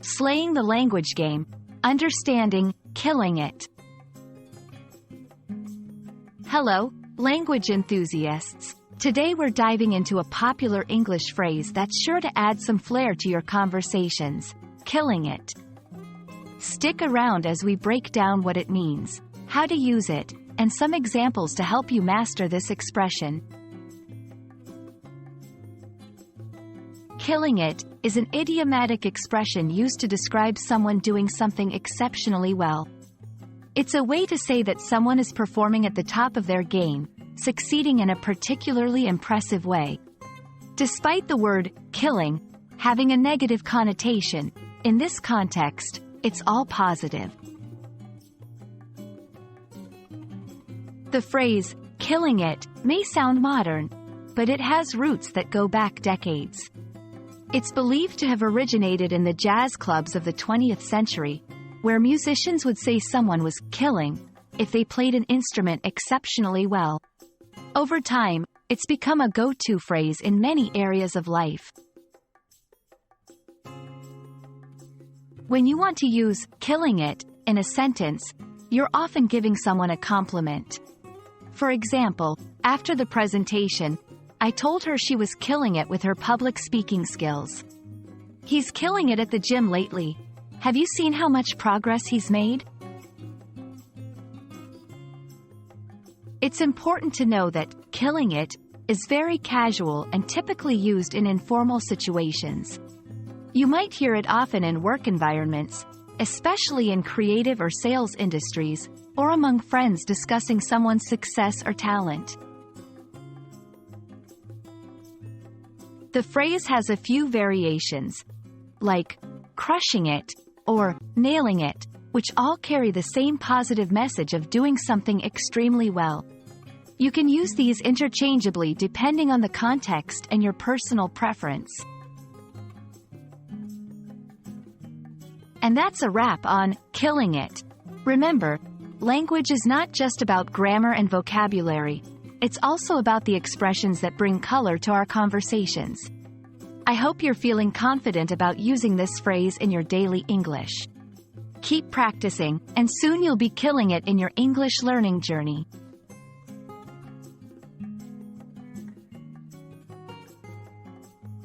Slaying the language game. Understanding, killing it. Hello, language enthusiasts. Today we're diving into a popular English phrase that's sure to add some flair to your conversations: killing it. Stick around as we break down what it means, how to use it, and some examples to help you master this expression. Killing it is an idiomatic expression used to describe someone doing something exceptionally well. It's a way to say that someone is performing at the top of their game, succeeding in a particularly impressive way. Despite the word killing having a negative connotation, in this context, it's all positive. The phrase, killing it, may sound modern, but it has roots that go back decades. It's believed to have originated in the jazz clubs of the 20th century, where musicians would say someone was killing if they played an instrument exceptionally well. Over time, it's become a go-to phrase in many areas of life. When you want to use killing it in a sentence, you're often giving someone a compliment. For example, after the presentation, I told her she was killing it with her public speaking skills. He's killing it at the gym lately. Have you seen how much progress he's made? It's important to know that killing it is very casual and typically used in informal situations. You might hear it often in work environments, especially in creative or sales industries, or among friends discussing someone's success or talent. The phrase has a few variations, like crushing it or nailing it, which all carry the same positive message of doing something extremely well. You can use these interchangeably depending on the context and your personal preference. And that's a wrap on killing it. Remember, language is not just about grammar and vocabulary. It's also about the expressions that bring color to our conversations. I hope you're feeling confident about using this phrase in your daily English. Keep practicing, and soon you'll be killing it in your English learning journey.